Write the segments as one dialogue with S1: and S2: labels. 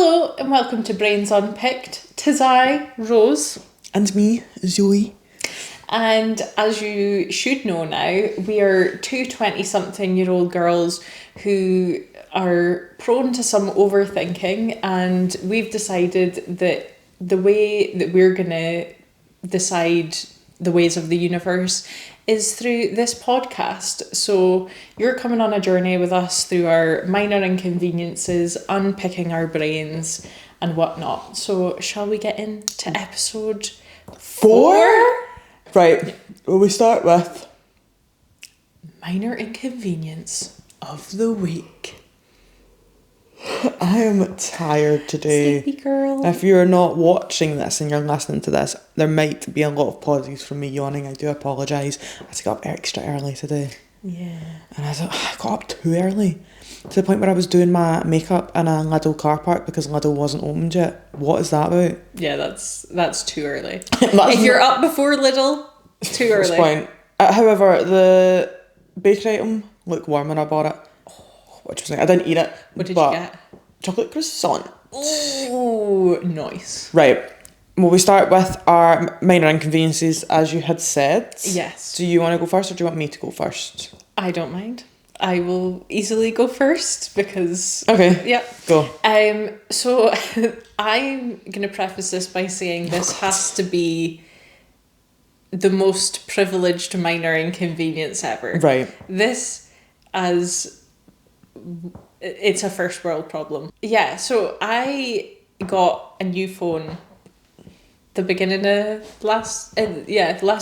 S1: Hello and welcome to Brains Unpicked. 'Tis I, Rose.
S2: And me, Zoe.
S1: And as you should know now, we are two 20-something-year-old girls who are prone to some overthinking, and we've decided that the way that we're going to decide the ways of the universe is through this podcast. So you're coming on a journey with us through our minor inconveniences, unpicking our brains and whatnot. So shall we get into episode 4?
S2: Right, well, we start with
S1: minor inconvenience of the week.
S2: I am tired today.
S1: Sleepy girl.
S2: If you're not watching this and you're listening to this, there might be a lot of pauses from me yawning. I do apologise. I had to get up extra early today.
S1: Yeah.
S2: And I got up too early. To the point where I was doing my makeup in a Lidl car park because Lidl wasn't opened yet. What is that about?
S1: Yeah, that's too early. If you're up before Lidl, it's too early.
S2: Point. However, the bakery item looked warm when I bought it. Which was nice. I didn't eat it.
S1: What did you get?
S2: Chocolate croissant.
S1: Oh, nice.
S2: Right. Well, we start with our minor inconveniences, as you had said.
S1: Yes.
S2: Do you want to go first or do you want me to go first?
S1: I don't mind. I will easily go first because...
S2: Okay.
S1: Yeah.
S2: Go.
S1: So I'm going to preface this by saying this has to be the most privileged minor inconvenience ever.
S2: Right.
S1: This it's a first world problem. Yeah, so I got a new phone the beginning of last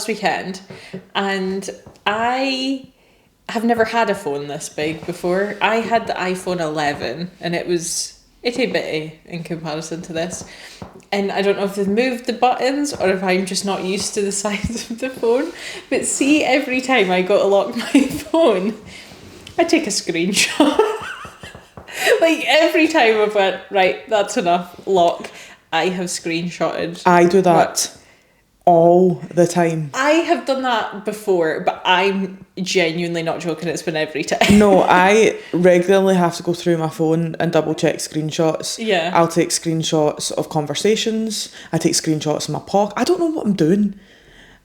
S1: weekend, and I have never had a phone this big before. I had the iPhone 11 and it was itty bitty in comparison to this, and I don't know if they've moved the buttons or if I'm just not used to the size of the phone, but see, every time I go to lock my phone I take a screenshot. Like every time I've went, right, that's enough, lock, I have screenshotted.
S2: I do that all the time.
S1: I have done that before, but I'm genuinely not joking, it's been every time.
S2: No, I regularly have to go through my phone and double check screenshots.
S1: Yeah.
S2: I'll take screenshots of conversations. I take screenshots of my pocket. I don't know what I'm doing,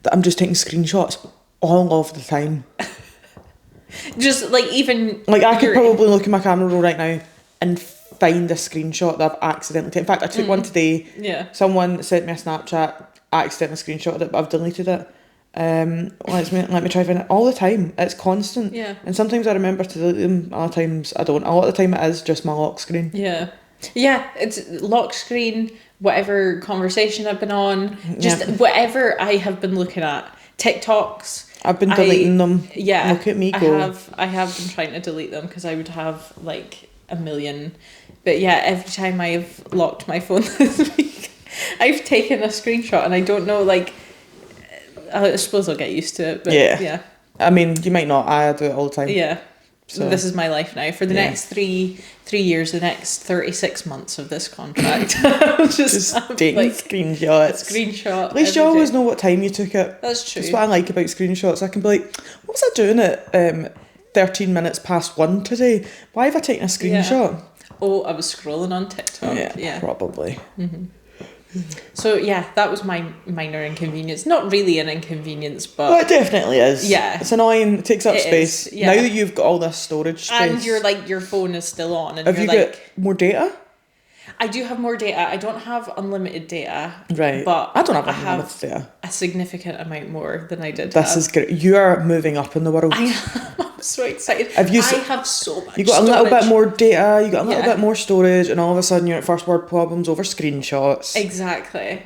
S2: that I'm just taking screenshots all of the time.
S1: Just like even...
S2: Like I could probably look at my camera roll right now and find a screenshot that I've accidentally taken. In fact, I took one today.
S1: Yeah.
S2: Someone sent me a Snapchat, I accidentally screenshotted it, but I've deleted it. Let me try find it all the time. It's constant.
S1: Yeah.
S2: And sometimes I remember to delete them, other times I don't. A lot of the time it is just my lock screen.
S1: Yeah. Yeah, it's lock screen, whatever conversation I've been on, just whatever I have been looking at. TikToks.
S2: I've been deleting them.
S1: Yeah.
S2: Look at me go.
S1: I have been trying to delete them because I would have like a million. But yeah, every time I've locked my phone this week, I've taken a screenshot, and I don't know, like, I suppose I'll get used to it. But yeah.
S2: I mean, you might not. I do it all the time.
S1: Yeah.
S2: So
S1: this is my life now. For the next three years, the next 36 months of this contract, I'll just
S2: taking
S1: like
S2: screenshots.
S1: Screenshot.
S2: At least you always know what time you took it.
S1: That's true.
S2: That's what I like about screenshots. I can be like, what was I doing at 13 minutes past 1 today? Why have I taken a screenshot?
S1: Yeah. Oh, I was scrolling on TikTok. Yeah.
S2: Probably.
S1: Mm-hmm. So yeah, that was my minor inconvenience. Not really an inconvenience, but...
S2: Well, it definitely is.
S1: Yeah.
S2: It's annoying, it takes up space.
S1: Is, yeah.
S2: Now that you've got all this storage space...
S1: And you're like, your phone is still on, and
S2: have
S1: you're
S2: you
S1: like...
S2: got more data?
S1: I do have more data. I don't have unlimited data.
S2: Right.
S1: But
S2: I don't have unlimited data.
S1: A significant amount more than I did
S2: This is great. You are moving up in the world.
S1: I am. I'm so excited.
S2: I
S1: have so much
S2: You got storage. A little bit more data, you got a little
S1: Yeah.
S2: bit more storage, and all of a sudden you're at first world problems over screenshots.
S1: Exactly.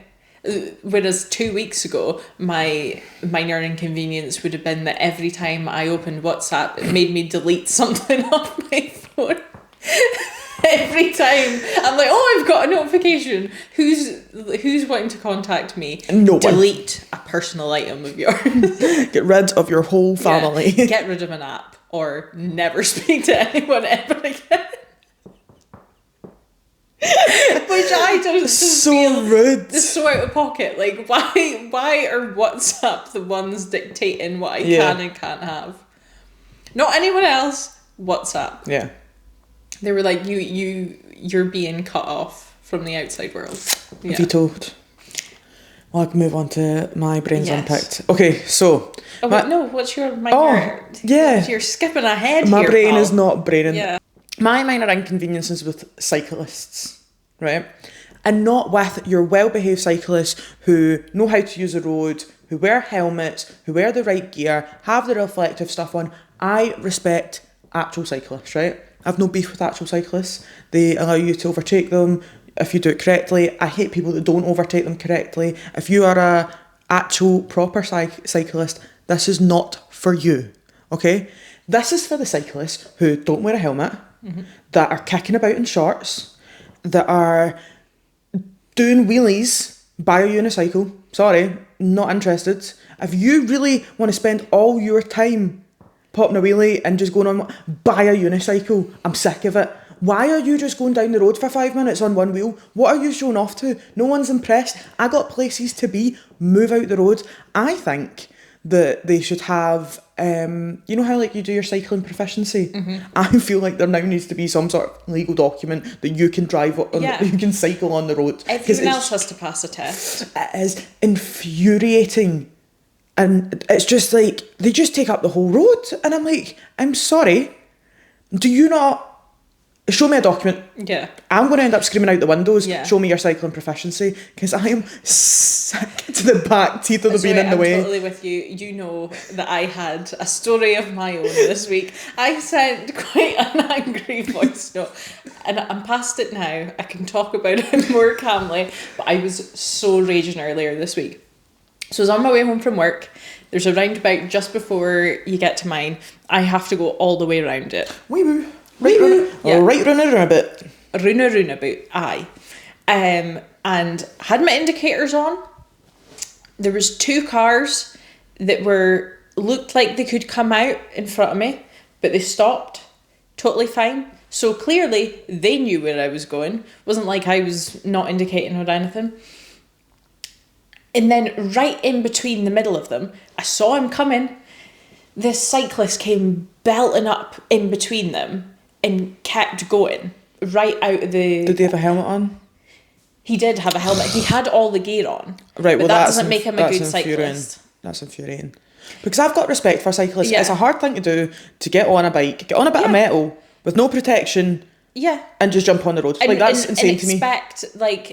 S1: Whereas 2 weeks ago, my minor inconvenience would have been that every time I opened WhatsApp, it made me delete something off my phone. Every time I'm like, oh, I've got a notification. Who's wanting to contact me?
S2: No one.
S1: Delete a personal item of yours.
S2: Get rid of your whole family.
S1: Yeah, get rid of an app or never speak to anyone ever again. Which I don't
S2: so
S1: feel
S2: rude.
S1: It's so out of pocket. Like, why are WhatsApp the ones dictating what I can and can't have? Not anyone else. WhatsApp.
S2: Yeah.
S1: They were like, you're being cut off from the outside world. Yeah.
S2: Vetoed. Well, I can move on to my Brains
S1: Yes.
S2: Unpicked. Okay, so...
S1: Oh, wait, no, what's your minor...
S2: Oh, yeah.
S1: You're skipping ahead
S2: My
S1: here,
S2: brain
S1: pal.
S2: is not braining.
S1: Yeah.
S2: My minor inconveniences with cyclists, right? And not with your well-behaved cyclists who know how to use the road, who wear helmets, who wear the right gear, have the reflective stuff on. I respect actual cyclists, right? I've no beef with actual cyclists. They allow you to overtake them if you do it correctly. I hate people that don't overtake them correctly. If you are a actual proper cyclist, this is not for you, okay? This is for the cyclists who don't wear a helmet, that are kicking about in shorts, that are doing wheelies by a unicycle. Sorry, not interested. If you really want to spend all your time popping a wheelie and just going on, buy a unicycle. I'm sick of it. Why are you just going down the road for 5 minutes on one wheel? What are you showing off to? No one's impressed. I got places to be. Move out the road. I think that they should have, you know how like you do your cycling proficiency? I feel like there now needs to be some sort of legal document that you can drive on, you can cycle on the road.
S1: Everyone else has to pass a test.
S2: It is infuriating. And it's just like, they just take up the whole road. And I'm like, I'm sorry. Do you not... Show me a document.
S1: Yeah.
S2: I'm going to end up screaming out the windows.
S1: Yeah.
S2: Show me your cycling proficiency. Because I am sick to the back teeth of being in the way.
S1: I'm totally with you. You know that I had a story of my own this week. I sent quite an angry voice note. And I'm past it now. I can talk about it more calmly. But I was so raging earlier this week. So I was on my way home from work. There's a roundabout just before you get to mine. I have to go all the way around it.
S2: Wee woo. Right round a bit.
S1: Roundabout, aye. And had my indicators on. There was 2 cars that looked like they could come out in front of me, but they stopped. Totally fine. So clearly they knew where I was going. Wasn't like I was not indicating or anything. And then right in between the middle of them, I saw him coming. This cyclist came belting up in between them and kept going right out of the...
S2: Did they have a helmet on?
S1: He did have a helmet. He had all the gear on.
S2: Right, well
S1: but that doesn't make him a good
S2: infuriating.
S1: cyclist.
S2: That's infuriating. Because I've got respect for cyclists.
S1: Yeah.
S2: It's a hard thing to do, to get on a bike, get on a bit of metal with no protection, and just jump on the road. Like, that's insane to me.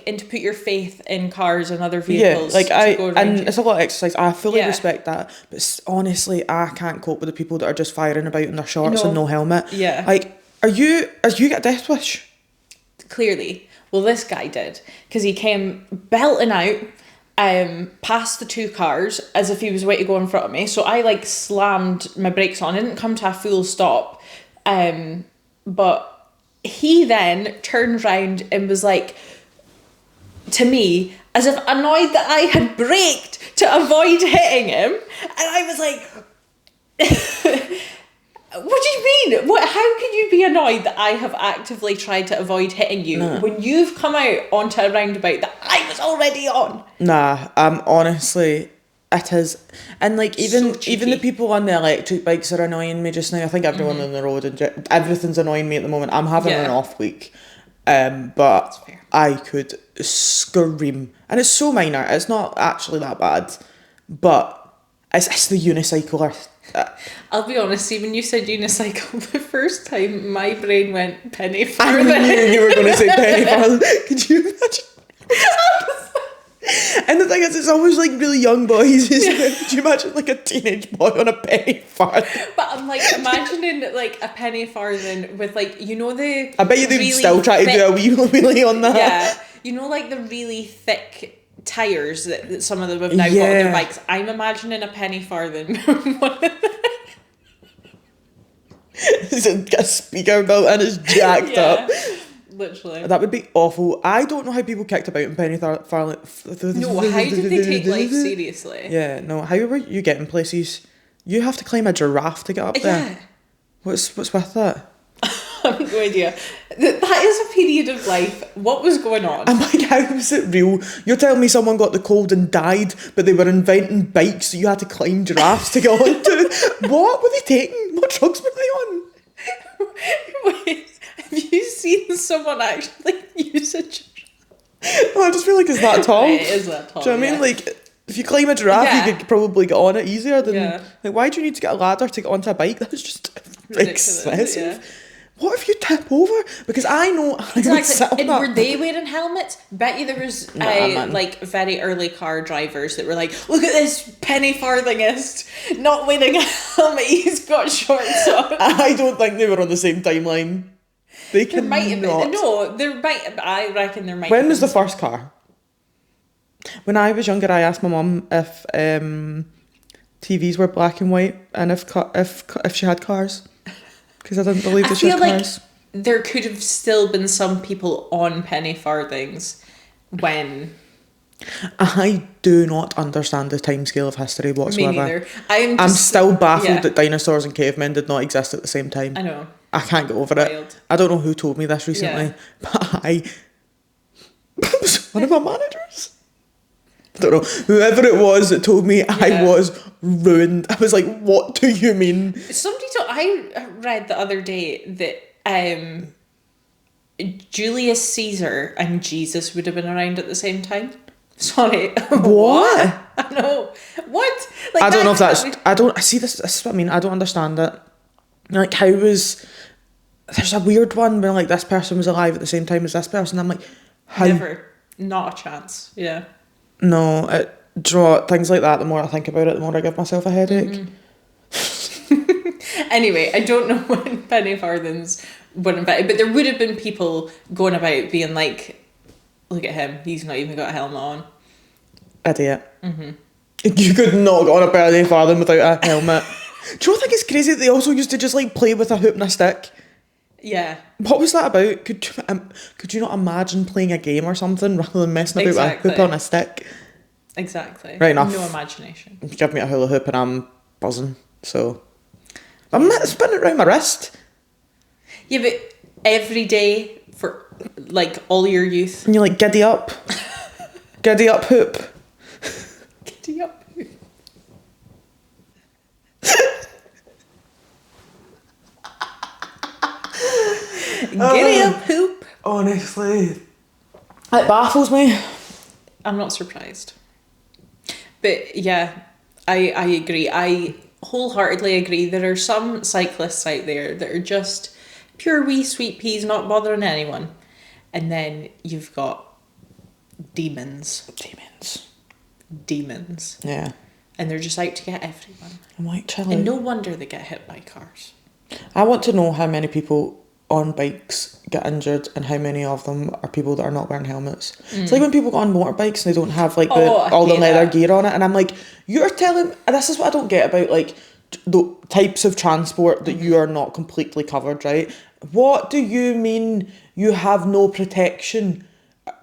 S1: And to put your faith in cars and other vehicles.
S2: It's a lot of exercise. I fully respect that. But honestly, I can't cope with the people that are just firing about in their shorts and no helmet.
S1: Yeah.
S2: Like, are you get a death wish?
S1: Clearly. Well, this guy did. Because he came belting out past the 2 cars as if he was waiting to go in front of me. So I slammed my brakes on. I didn't come to a full stop. But he then turned round and was like, to me, as if annoyed that I had braked to avoid hitting him. And I was like... What do you mean? How can you be annoyed that I have actively tried to avoid hitting you when you've come out onto a roundabout that I was already on?
S2: Nah, honestly, it is. And even the people on the electric bikes are annoying me just now. I think everyone on the road and everything's annoying me at the moment. I'm having an off week, but I could scream, and it's so minor. It's not actually that bad, but it's the unicycler.
S1: I'll be honest, see, when you said unicycle the first time, my brain went penny farthing.
S2: I knew you were going to say penny farthing. Could you imagine? And the thing is, it's always really young boys. Could you imagine a teenage boy on a penny farthing?
S1: But I'm imagining a penny farthing with the...
S2: I bet you they'd really still try to do a wheelie on that.
S1: Yeah, the really thick tyres that some of them have now got on their bikes. I'm imagining a penny farthing.
S2: It's a speaker built and it's jacked up.
S1: Literally.
S2: That would be awful. I don't know how people kicked about in penny farthing.
S1: No, how did they take life seriously?
S2: Yeah, no. How were you getting places? You have to climb a giraffe to get up there.
S1: Yeah.
S2: What's with that?
S1: I have no idea. That is a period of life. What was going on?
S2: I'm like, how is it real? You're telling me someone got the cold and died, but they were inventing bikes so you had to climb giraffes to get onto? What were they taking? What drugs were they on?
S1: Wait, Have you seen someone actually use a giraffe?
S2: Oh, I just feel like it's that tall.
S1: It is that tall.
S2: Do you know what I mean?
S1: yeah.
S2: Like, if you climb a giraffe,
S1: Yeah.
S2: you could probably get on it easier than...
S1: Yeah.
S2: Like, why do you need to get a ladder to get onto a bike? That's just
S1: Ridiculous,
S2: excessive.
S1: yeah.
S2: What if you tip over? Because I know I would sit on
S1: And
S2: that.
S1: were they wearing helmets? Bet you there was
S2: Nah, man.
S1: like very early car drivers that were like, look at this penny farthingist not wearing a helmet. He's got shorts on.
S2: I don't think they were on the same timeline. They
S1: There
S2: cannot.
S1: might have been. No, there might. I reckon there might.
S2: When
S1: have
S2: was the
S1: been
S2: first car? When I was younger, I asked my mum if TVs were black and white and if she had cars, because I didn't believe
S1: I
S2: that she
S1: feel
S2: had
S1: like
S2: cars.
S1: there could have still been some people on penny farthings when.
S2: I do not understand the timescale of history whatsoever.
S1: Me neither.
S2: I'm still baffled
S1: yeah.
S2: that dinosaurs and cavemen did not exist at the same time.
S1: I know.
S2: I can't get over it.
S1: Wild.
S2: I don't know who told me this recently,
S1: Yeah.
S2: but I was one of my managers. I don't know. Whoever it was that told me, I
S1: Yeah.
S2: was ruined. I was like, what do you mean?
S1: Somebody told. I read the other day that Julius Caesar and Jesus would have been around at the same time. Sorry.
S2: What?
S1: I know. What? Like,
S2: I don't know if that's...
S1: can't
S2: I don't... See, this is what I mean. I don't understand it. Like, how was... There's a weird one where, like, this person was alive at the same time as this person. I'm like, how...
S1: Never. Not a chance. Yeah.
S2: No, things like that, the more I think about it, the more I give myself a headache.
S1: Anyway, I don't know when penny farthings were invented, but there would have been people going about being like, look at him, he's not even got a helmet on.
S2: Idiot. You could not get on a penny farthing without a helmet. Do you not think it's crazy that they also used to just, like, play with a hoop and a stick?
S1: Yeah.
S2: What was that about? Could you not imagine playing a game or something rather than messing about
S1: Exactly.
S2: with a hoop on a stick?
S1: Exactly.
S2: Right enough.
S1: No imagination.
S2: Give me a hula hoop and I'm buzzing. So I'm spinning it around my wrist.
S1: Yeah, but every day for like all your youth.
S2: And you're like, giddy up. Giddy up hoop.
S1: Giddy up. Giddy up hoop.
S2: Honestly. It baffles me.
S1: I'm not surprised. But yeah, I agree. I wholeheartedly agree. There are some cyclists out there that are just pure wee sweet peas, not bothering anyone. And then you've got demons. Demons.
S2: Yeah.
S1: And they're just out to get everyone.
S2: I'm like, chill
S1: And
S2: out.
S1: no wonder they get hit by cars.
S2: I want to know how many people on bikes get injured and how many of them are people that are not wearing helmets. It's like when people go on motorbikes and they don't have like
S1: I
S2: all the
S1: hate
S2: leather
S1: that.
S2: gear on it, and I'm like, you're telling... And this is what I don't get about like the types of transport that you are not completely covered, right? What do you mean you have no protection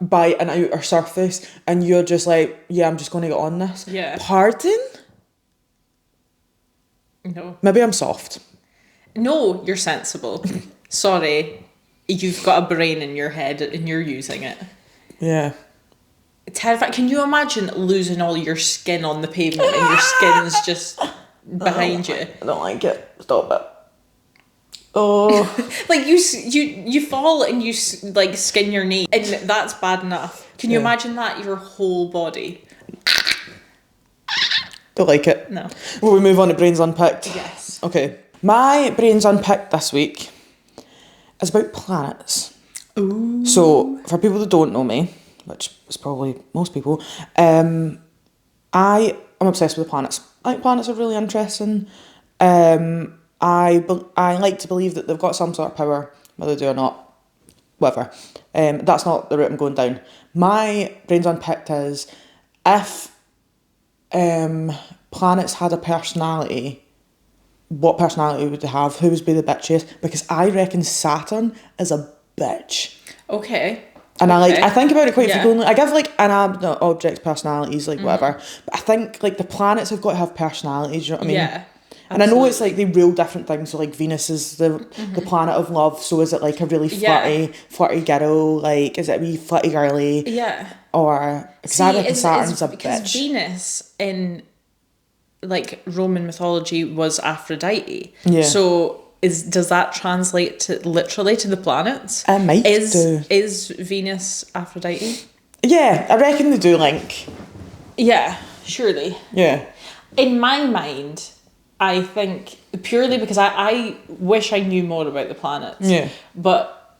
S2: by an outer surface and you're just like, yeah, I'm just going to get on this?
S1: Yeah.
S2: Pardon?
S1: No.
S2: Maybe I'm soft.
S1: No, you're sensible. Sorry. You've got a brain in your head and you're using it.
S2: Yeah.
S1: Terrifying. Can you imagine losing all your skin on the pavement and your skin's just behind you?
S2: I don't like it. Stop it. Oh.
S1: Like you fall and you like skin your knee and that's bad enough. Can you
S2: Yeah.
S1: imagine that your whole body?
S2: Don't like it.
S1: No.
S2: Will we move on to Brains Unpicked?
S1: Yes.
S2: Okay. My Brains Unpicked this week is about planets.
S1: Ooh.
S2: So, for people that don't know me, which is probably most people, I am obsessed with the planets. I think planets are really interesting. I like to believe that they've got some sort of power, whether they do or not, whatever. That's not the route I'm going down. My Brains Unpicked is, if planets had a personality, what personality would they have? Who would be the bitchiest? Because I reckon Saturn is a bitch.
S1: Okay.
S2: And
S1: Okay.
S2: I think about it quite
S1: Yeah.
S2: frequently. I give like inanimate objects personalities, like whatever. But I think like the planets have got to have personalities, you know what I mean?
S1: Yeah.
S2: And I know it's
S1: absolutely.
S2: like they real different things. So like Venus is the planet of love. So is it like a really
S1: Yeah.
S2: flirty girl? Like is it a wee flirty girly?
S1: Yeah.
S2: Or because I reckon Saturn's a
S1: because
S2: bitch.
S1: Venus in like Roman mythology was Aphrodite.
S2: Yeah.
S1: So does that translate to literally to the planets?
S2: It might do.
S1: Is Venus Aphrodite?
S2: Yeah, I reckon they do link.
S1: Yeah, surely.
S2: Yeah.
S1: In my mind, I think purely because I wish I knew more about the planets.
S2: Yeah.
S1: But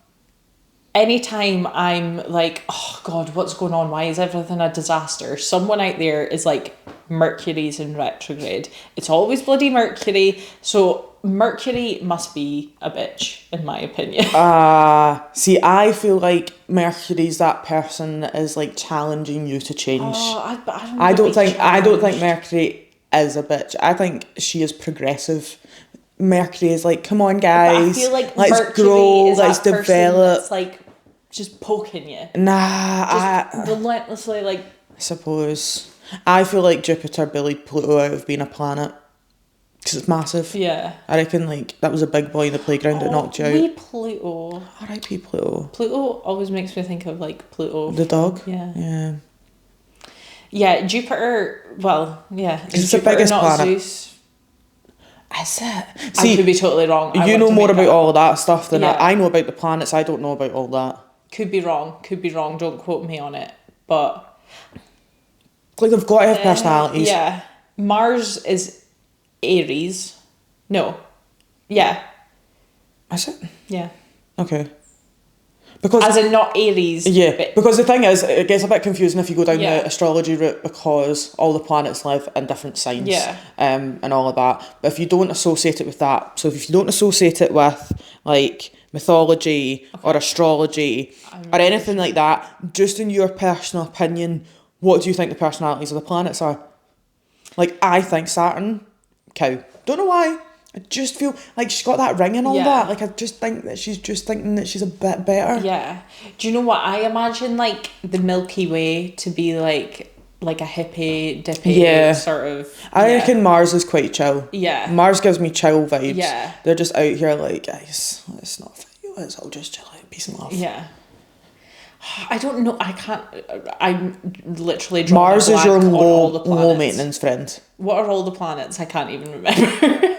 S1: anytime I'm like, oh God, what's going on? Why is everything a disaster? Someone out there is like, Mercury's in retrograde. It's always bloody Mercury. So Mercury must be a bitch, in my opinion.
S2: See, I feel like Mercury's that person that is like challenging you to change. I don't think Mercury is a bitch. I think she is progressive. Mercury is like, come on, guys.
S1: But I feel like
S2: let's
S1: Mercury
S2: grow,
S1: is
S2: let's
S1: that person
S2: develop.
S1: that's like just poking you.
S2: Nah,
S1: Relentlessly, like.
S2: I suppose. I feel like Jupiter bullied Pluto out of being a planet. Because it's massive.
S1: Yeah.
S2: I reckon like that was a big boy in the playground that knocked you out.
S1: Wee Pluto.
S2: R.I.P. Pluto.
S1: Pluto always makes me think of like Pluto.
S2: The dog?
S1: Yeah.
S2: Yeah.
S1: Yeah, Jupiter, well, yeah.
S2: It's the
S1: Jupiter,
S2: biggest
S1: not
S2: planet.
S1: Zeus.
S2: Is it?
S1: I could be totally wrong.
S2: You know more about all of that stuff than
S1: Yeah.
S2: I know about the planets. I don't know about all that.
S1: Could be wrong. Don't quote me on it. But
S2: like they've got to have personalities.
S1: Yeah. Mars is Aries. No. Yeah.
S2: Is it?
S1: Yeah.
S2: Okay. Because
S1: as in not Aries.
S2: Yeah. Because the thing is, it gets a bit confusing if you go down
S1: Yeah.
S2: the astrology route because all the planets live in different signs.
S1: Yeah.
S2: And all of that. But if you don't associate it with that, so if you don't associate it with like mythology or astrology or anything like that, just in your personal opinion, what do you think the personalities of the planets are? Like, I think Saturn, cow. Don't know why. I just feel like she's got that ring and all that. Like, I just think that she's just thinking that she's a bit better.
S1: Yeah. Do you know what? I imagine, like, the Milky Way to be, like a hippie, dippy sort of...
S2: I reckon Mars is quite chill.
S1: Yeah.
S2: Mars gives me chill vibes.
S1: Yeah.
S2: They're just out here like, guys, let's not fight. Let's all just chill out. Peace and love.
S1: Yeah. I don't know. I can't... I'm literally drawing
S2: Mars
S1: a
S2: is your
S1: blank on all the planets.
S2: low maintenance friend.
S1: What are all the planets? I can't even remember.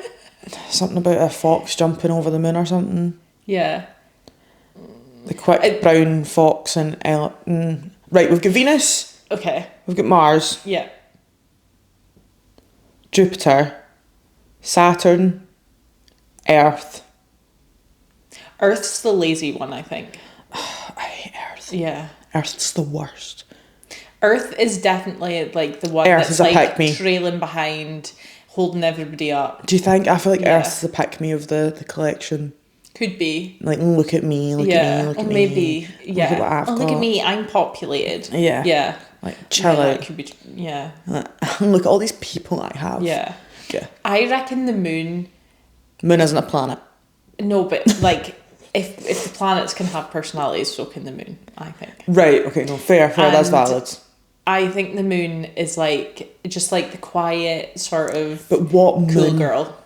S2: Something about a fox jumping over the moon or something.
S1: Yeah.
S2: The quick brown fox and right, we've got Venus.
S1: Okay.
S2: We've got Mars.
S1: Yeah.
S2: Jupiter. Saturn. Earth.
S1: Earth's the lazy one, I think.
S2: I hate Earth.
S1: Yeah.
S2: Earth's the worst.
S1: Earth is definitely like the one
S2: Earth
S1: that's
S2: is a
S1: like
S2: pick-me.
S1: trailing behind, holding everybody up.
S2: Do you think? I feel like Earth's the pick-me of the collection.
S1: Could be.
S2: Like, look at me, look at me, look at me.
S1: Maybe, yeah.
S2: Look at what I've
S1: look
S2: got.
S1: at me, I'm populated.
S2: Yeah.
S1: Yeah.
S2: Like, chill
S1: Yeah,
S2: out.
S1: it could be, yeah.
S2: Look at all these people I have.
S1: Yeah.
S2: Yeah.
S1: I reckon the moon...
S2: Moon isn't a planet.
S1: No, but like, if the planets can have personalities, so can the moon, I think.
S2: Right, okay, no, fair, that's valid.
S1: I think the moon is like, just like the quiet sort of
S2: but what moon?
S1: cool girl.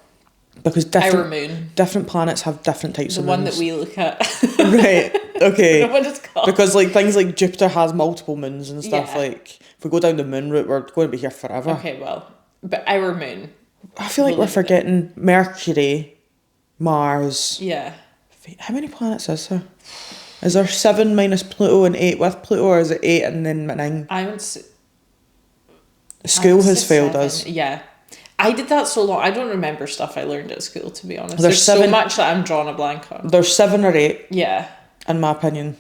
S2: Because
S1: Our moon.
S2: different planets have different types
S1: The
S2: of
S1: one
S2: moons.
S1: that we look at.
S2: Right, okay.
S1: I don't know what it's called.
S2: Because like things like Jupiter has multiple moons and stuff.
S1: Yeah.
S2: Like if we go down the moon route, we're going to be here forever.
S1: Okay, well, but our moon.
S2: I feel like we're forgetting Mercury, Mars.
S1: Yeah.
S2: How many planets is there? Is there 7 minus Pluto and 8 with Pluto, or is it 8 and then 9?
S1: I would say...
S2: School has failed us.
S1: Yeah. I did that so long. I don't remember stuff I learned at school, to be honest.
S2: There's
S1: so
S2: 7
S1: much that I'm drawing a blank on.
S2: There's 7 or 8.
S1: Yeah.
S2: In my opinion.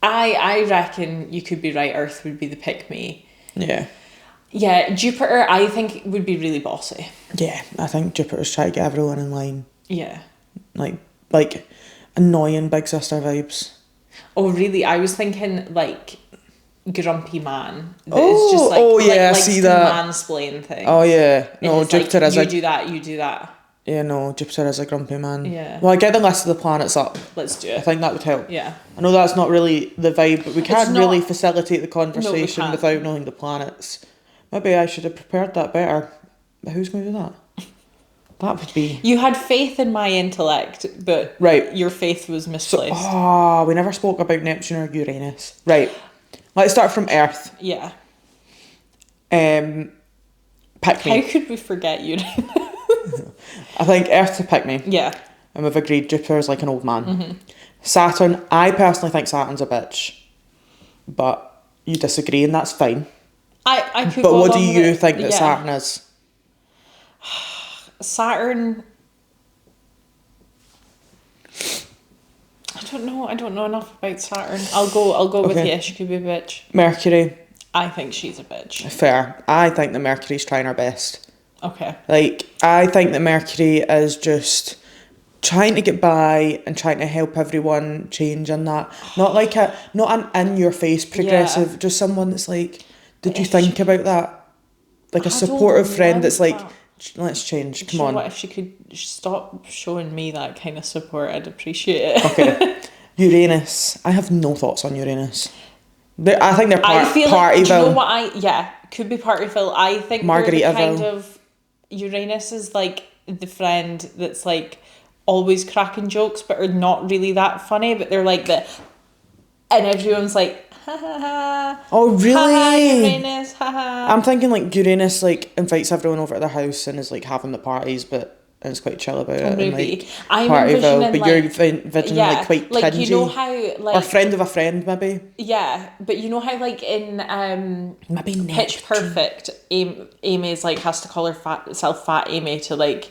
S1: I reckon you could be right. Earth would be the pick-me.
S2: Yeah.
S1: Yeah, Jupiter, I think, would be really bossy.
S2: Yeah, I think Jupiter's trying to get everyone in line.
S1: Yeah.
S2: Like annoying big sister vibes.
S1: Oh, really? I was thinking, like, grumpy man. It's just
S2: I see that.
S1: Mansplain thing.
S2: Oh yeah, no, Jupiter
S1: like,
S2: is
S1: you do that, you do that.
S2: Yeah, no, Jupiter is a grumpy man.
S1: Yeah.
S2: Well, I get the list of the planets up.
S1: Let's do
S2: I
S1: it.
S2: think that would help.
S1: Yeah.
S2: I know that's not really the vibe, but we can't
S1: not-
S2: really facilitate the conversation
S1: can't.
S2: without knowing the planets. Maybe I should have prepared that better. But who's going to do that? That would be...
S1: You had faith in my intellect, but
S2: Right.
S1: your faith was misplaced.
S2: We never spoke about Neptune or Uranus. Right. Let's start from Earth.
S1: Yeah.
S2: Pick
S1: How
S2: me.
S1: could we forget Uranus?
S2: I think Earth to pick me.
S1: Yeah.
S2: And we've agreed Jupiter's like an old man. Saturn, I personally think Saturn's a bitch. But you disagree and that's fine.
S1: I could
S2: But
S1: go
S2: what do
S1: along
S2: you
S1: with it.
S2: think that Saturn is?
S1: Saturn... I don't know enough about Saturn. I'll go with yes, she could be a bitch.
S2: Mercury.
S1: I think she's a bitch.
S2: Fair. I think that Mercury's trying her best.
S1: Okay.
S2: Like, I think that Mercury is just trying to get by and trying to help everyone change and that. Not like not an in-your-face progressive, just someone that's like, did you think about that? Like a supportive friend that's like, let's change, come on.
S1: What if she could stop showing me that kind of support? I'd appreciate it.
S2: Okay. Uranus. I have no thoughts on Uranus. I think they're
S1: Partyville.
S2: Like,
S1: do you know what could be Partyville. I think they're the kind of... Uranus is like the friend that's like always cracking jokes but are not really that funny, but they're like the... And everyone's like, ha ha ha.
S2: Oh, really?
S1: Ha ha, Uranus, ha ha.
S2: I'm thinking like Uranus like invites everyone over to their house and is like having the parties, but is quite chill about it.
S1: Maybe.
S2: And, like,
S1: I'm
S2: Partyville,
S1: envisioning,
S2: but you're envisioning like quite
S1: like
S2: cringy.
S1: you know how like...
S2: Or friend of a friend, maybe.
S1: Yeah, but you know how like in
S2: maybe
S1: Pitch Perfect, Amy's like has to call herself Fat Amy to like...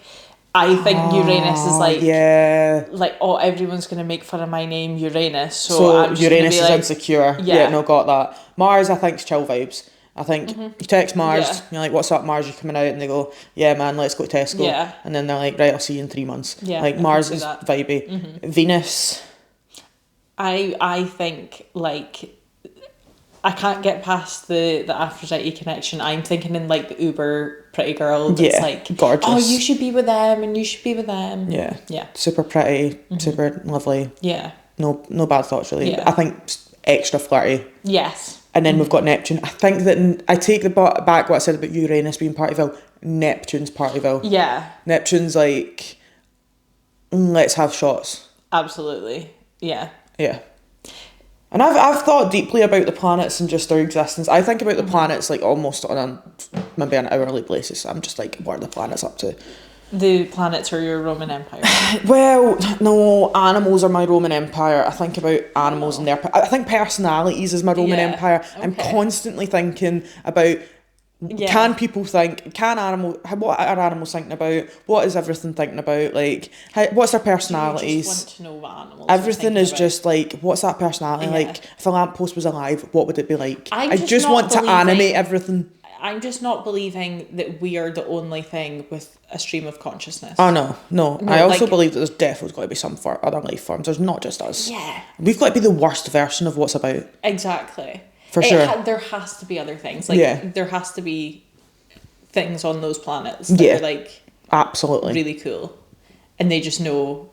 S1: I think Uranus is like...
S2: Yeah.
S1: Like, oh, everyone's going to make fun of my name, Uranus.
S2: So
S1: I'm just
S2: Uranus is
S1: like,
S2: insecure. Yeah, no, got that. Mars, I think, is chill vibes. I think you text Mars, you're like, what's up, Mars, you coming out? And they go, yeah, man, let's go to Tesco.
S1: Yeah.
S2: And then they're like, right, I'll see you in 3 months.
S1: Yeah,
S2: like, Mars is vibey. Venus.
S1: I think, like... I can't get past the Aphrodite connection. I'm thinking in like the uber pretty girl that's like
S2: gorgeous.
S1: Oh, you should be with them and you should be with them.
S2: Yeah.
S1: Yeah.
S2: Super pretty, super lovely.
S1: Yeah.
S2: No bad thoughts really.
S1: Yeah.
S2: I think extra flirty.
S1: Yes.
S2: And then we've got Neptune. I think that I take back what I said about Uranus being Partyville. Neptune's Partyville.
S1: Yeah.
S2: Neptune's like, let's have shots.
S1: Absolutely. Yeah.
S2: Yeah. And I've thought deeply about the planets and just their existence. I think about the planets like almost on maybe an hourly basis. I'm just like, what are the planets up to?
S1: The planets are your Roman Empire.
S2: Well, no, animals are my Roman Empire. I think about animals and their... I think personalities is my Roman Empire. Okay. I'm constantly thinking about... Yeah. Can people think? What are animals thinking about? What is everything thinking about? Like, what's their personalities?
S1: You just want to know what animals
S2: everything is
S1: about.
S2: Just like, what's that personality? Yeah. Like, if a lamppost was alive, what would it be like? I just want to animate everything.
S1: I'm just not believing that we are the only thing with a stream of consciousness.
S2: Oh, no. I also believe that there's definitely got to be some other life forms. There's not just us.
S1: Yeah.
S2: We've got to be the worst version of what's about.
S1: Exactly.
S2: For sure.
S1: There has to be other things. Like, there has to be things on those planets that are, like...
S2: Absolutely.
S1: Really cool. And they just know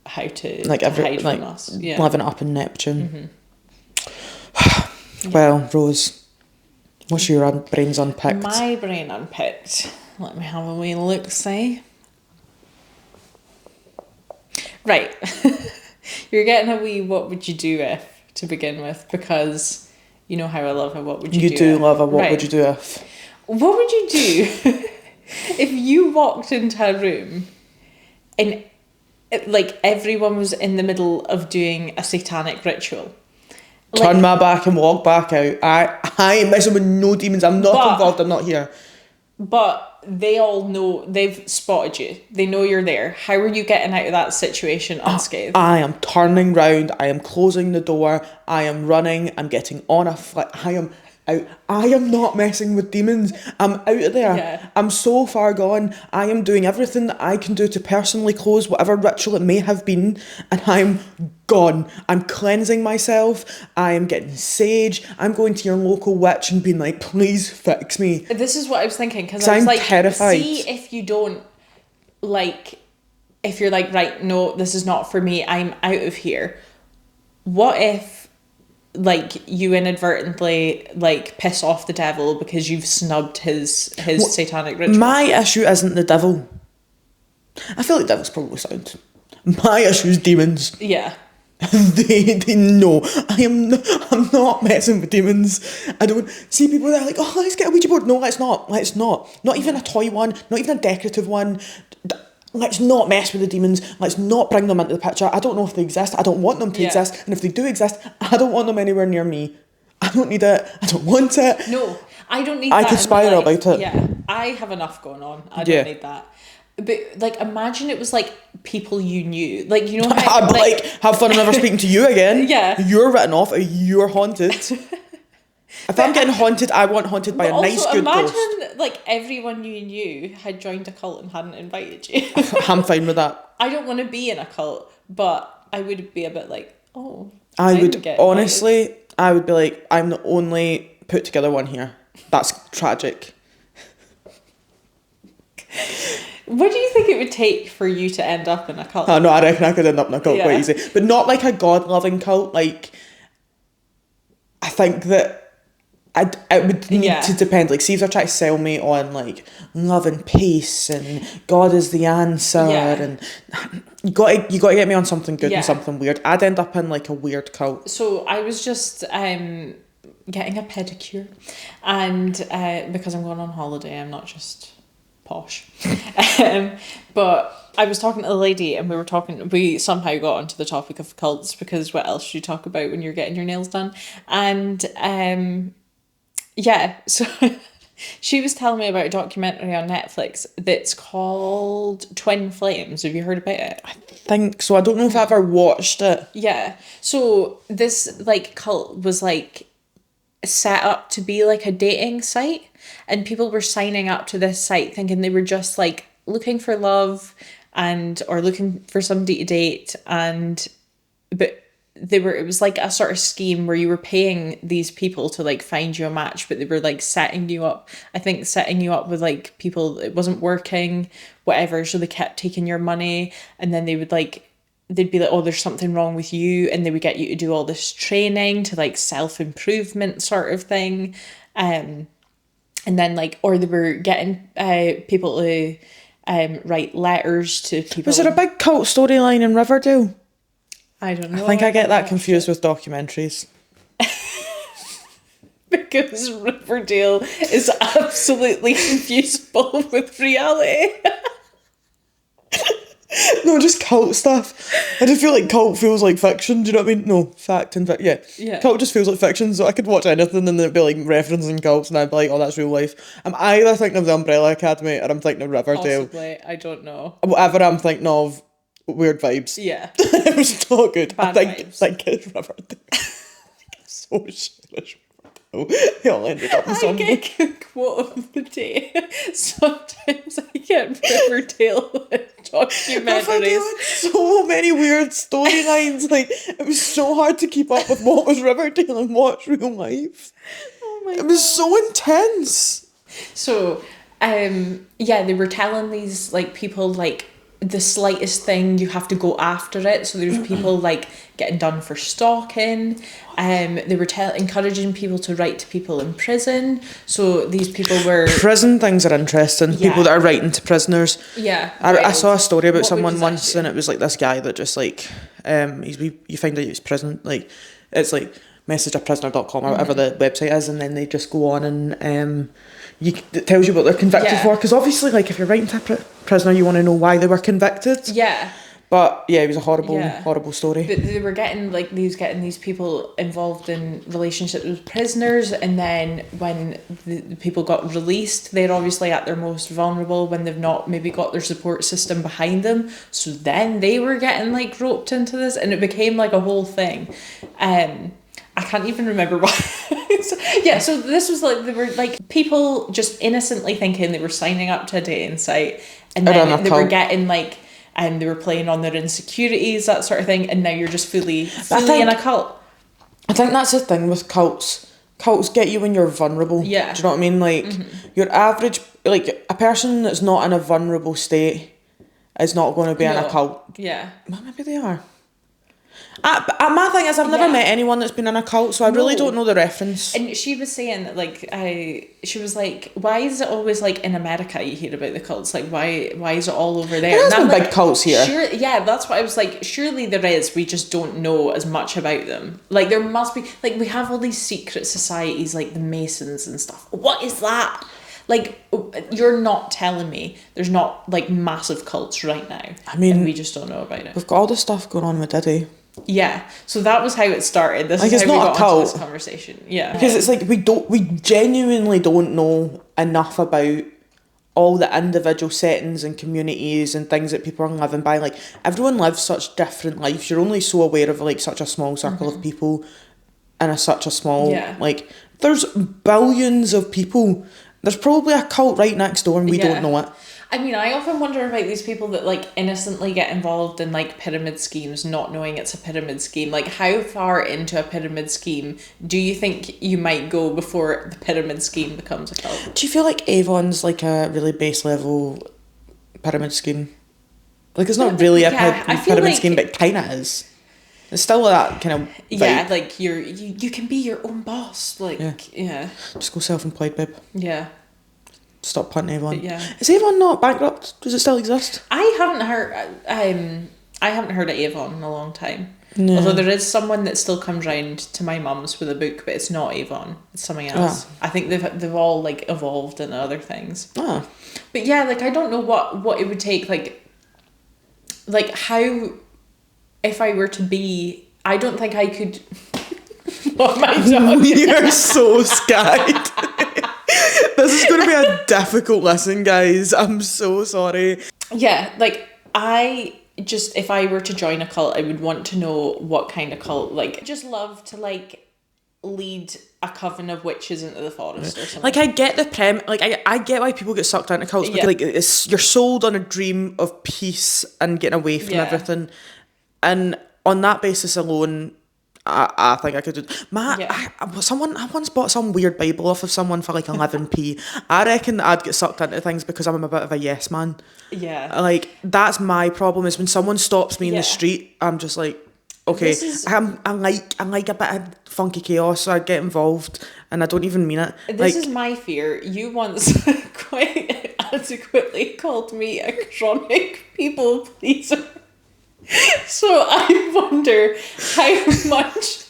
S1: how to hide from us. Yeah.
S2: Living up in Neptune. Well, Rose, what's your Brains Unpicked?
S1: My Brain Unpicked. Let me have a wee look, see. Right. You're getting a wee what would you do if to begin with, because... You know how I love a what would you do.
S2: You do love a what would you do if.
S1: What would you do if you walked into a room and like everyone was in the middle of doing a satanic ritual?
S2: Turn my back and walk back out. I ain't messing with no demons. I'm not involved. I'm not here.
S1: But they all know, they've spotted you. They know you're there. How are you getting out of that situation unscathed?
S2: I am turning round. I am closing the door. I am running. I'm getting on a flight. I am out. I am not messing with demons. I'm out of there.
S1: Yeah.
S2: I'm so far gone. I am doing everything that I can do to personally close whatever ritual it may have been, and I'm gone. I'm cleansing myself. I am getting sage. I'm going to your local witch and being like, please fix me.
S1: This is what I was thinking, because I was
S2: I'm
S1: like,
S2: terrified.
S1: See if you don't, like, if you're like, right, no, this is not for me, I'm out of here. What if, like, you inadvertently, like, piss off the devil because you've snubbed his satanic ritual?
S2: My issue isn't the devil. I feel like the devil's probably sound. My issue is demons.
S1: Yeah.
S2: They know. I'm not messing with demons. I don't see people that are like, oh, let's get a Ouija board. No, let's not. Not even a toy one, not even a decorative one. Let's not mess with the demons. Let's not bring them into the picture. I don't know if they exist. I don't want them to exist. And if they do exist, I don't want them anywhere near me. I don't need it. I don't want it.
S1: No, I don't need
S2: I
S1: that.
S2: could spiral about it.
S1: Yeah, I have enough going on. I don't need that. But like, imagine it was like people you knew, like, you know, how,
S2: I'd like have fun. I'm never speaking to you again.
S1: Yeah,
S2: you're written off. You're haunted. If I'm getting haunted, I want haunted by a nice, good ghost.
S1: Imagine like everyone you knew had joined a cult and hadn't invited you.
S2: I'm fine with that.
S1: I don't want to be in a cult, but I would be a bit like, oh.
S2: I would honestly, I would be like, I'm the only put together one here. That's tragic.
S1: What do you think it would take for you to end up in a cult?
S2: Oh no, I reckon I could end up in a cult quite easy. But not like a God-loving cult. Like, I think that it would need to depend. Like, see if they're trying to sell me on like love and peace and God is the answer, and you got to get me on something good and something weird. I'd end up in like a weird cult.
S1: So I was just getting a pedicure, and because I'm going on holiday, I'm not just posh. But I was talking to a lady, and we somehow got onto the topic of cults, because what else do you talk about when you're getting your nails done? And so she was telling me about a documentary on Netflix that's called Twin Flames. Have you heard about it?
S2: I think so. I don't know if I ever watched it.
S1: Yeah. So this like cult was like set up to be like a dating site, and people were signing up to this site thinking they were just like looking for love or looking for somebody to date, but it was like a sort of scheme where you were paying these people to like find you a match, but they were like setting you up with like people, it wasn't working, whatever, so they kept taking your money, and then they'd be like, oh, there's something wrong with you, and they would get you to do all this training to like self-improvement sort of thing, and then like, or they were getting people to write letters to people.
S2: Was there a big cult storyline in Riverdale?
S1: I don't know.
S2: I think I get that confused with documentaries.
S1: Because Riverdale is absolutely confusable with reality.
S2: No, just cult stuff. I just feel like cult feels like fiction. Do you know what I mean? No, fact and yeah. Cult just feels like fiction, so I could watch anything and there'd be like referencing cults, and I'd be like, oh, that's real life. I'm either thinking of the Umbrella Academy or I'm thinking of Riverdale.
S1: Possibly, I don't know.
S2: Whatever I'm thinking of, weird vibes.
S1: Yeah.
S2: It was not good.
S1: Bad
S2: I
S1: vibes.
S2: think it's Riverdale. So shit. They all ended up in
S1: I
S2: something.
S1: get a quote of the day. Sometimes I get Riverdale documentaries.
S2: Riverdale had so many weird storylines. Like, it was so hard to keep up with what was Riverdale and what's real life.
S1: Oh my God.
S2: It was so intense.
S1: So, they were telling these like people like the slightest thing you have to go after it. So there's people like getting done for stalking. They were encouraging people to write to people in prison. So these people were...
S2: Prison things are interesting.
S1: Yeah.
S2: People that are writing to prisoners.
S1: Yeah.
S2: I saw a story about someone once, and it was like this guy that just like, you find out it's prison, like, it's like messageaprisoner.com or whatever the website is, and then they just go on and it tells you what they're convicted for, because obviously like if you're writing to a prisoner you want to know why they were convicted.
S1: Yeah.
S2: But yeah, it was a horrible story.
S1: But they were getting these people involved in relationships with prisoners, and then when the people got released, they're obviously at their most vulnerable when they've not maybe got their support system behind them. So then they were getting like roped into this, and it became like a whole thing. I can't even remember why. So this was like, they were like people just innocently thinking they were signing up to a dating site, and then they were getting like, and they were playing on their insecurities, that sort of thing, and now you're just fully in a cult.
S2: I think that's the thing with cults. Cults get you when you're vulnerable.
S1: Yeah.
S2: Do you know what I mean? Like, your average, like, a person that's not in a vulnerable state is not going to be in a cult.
S1: Yeah.
S2: Well, maybe they are. My thing is, I've never
S1: Yeah.
S2: met anyone that's been in a cult, so I really
S1: No.
S2: don't know the reference.
S1: And she was saying that, like, she was like, why is it always, like, in America you hear about the cults? Like, why is it all over there?
S2: There has
S1: And I'm
S2: been
S1: like,
S2: big cults here.
S1: Sure, yeah, that's what I was like, surely there is, we just don't know as much about them. Like, there must be, like, we have all these secret societies, like the Masons and stuff. What is that? Like, you're not telling me there's not, like, massive cults right now.
S2: I mean,
S1: and we just don't know about it.
S2: We've got all this stuff going on with Diddy.
S1: Yeah, so that was how it started. This
S2: Like,
S1: is
S2: it's
S1: how we
S2: not a
S1: got into
S2: cult.
S1: this conversation. Yeah,
S2: Because it's like we genuinely don't know enough about all the individual settings and communities and things that people are living by. Like, everyone lives such different lives. You're only so aware of, like, such a small circle of people in such a small...
S1: Yeah.
S2: Like, there's billions of people. There's probably a cult right next door and we don't know it.
S1: I mean, I often wonder about these people that, like, innocently get involved in, like, pyramid schemes, not knowing it's a pyramid scheme. Like, how far into a pyramid scheme do you think you might go before the pyramid scheme becomes a cult?
S2: Do you feel like Avon's, like, a really base level pyramid scheme? Like, it's not really a
S1: I feel
S2: pyramid
S1: like-
S2: scheme, but it kind of is. It's still that kind of vibe.
S1: Yeah, like, you can be your own boss. Like, yeah.
S2: Just go self-employed, babe.
S1: Yeah.
S2: Stop punting Avon.
S1: Yeah.
S2: Is Avon not bankrupt? Does it still exist?
S1: I haven't heard of Avon in a long time.
S2: No.
S1: Although there is someone that still comes round to my mum's with a book, but it's not Avon. It's something else. I think they've all, like, evolved into other things.
S2: Ah.
S1: But yeah, like, I don't know what it would take, like how, if I were to be, I don't think I could. What am I doing?
S2: You're so scared. This is going to be a difficult listen, guys. I'm so sorry.
S1: Yeah, like, if I were to join a cult, I would want to know what kind of cult. Like, I just love to, like, lead a coven of witches into the forest or something.
S2: Like, I get the like, I get why people get sucked into cults, because, like, you're sold on a dream of peace and getting away from everything, and on that basis alone, I think I could do. I once bought some weird Bible off of someone for, like, 11p. I reckon I'd get sucked into things because I'm a bit of a yes man.
S1: Yeah.
S2: Like, that's my problem, is when someone stops me in the street, I'm just like, okay, I like a bit of funky chaos, so I get involved, and I don't even mean it.
S1: This is my fear. You once quite adequately called me a chronic people pleaser. So I wonder how much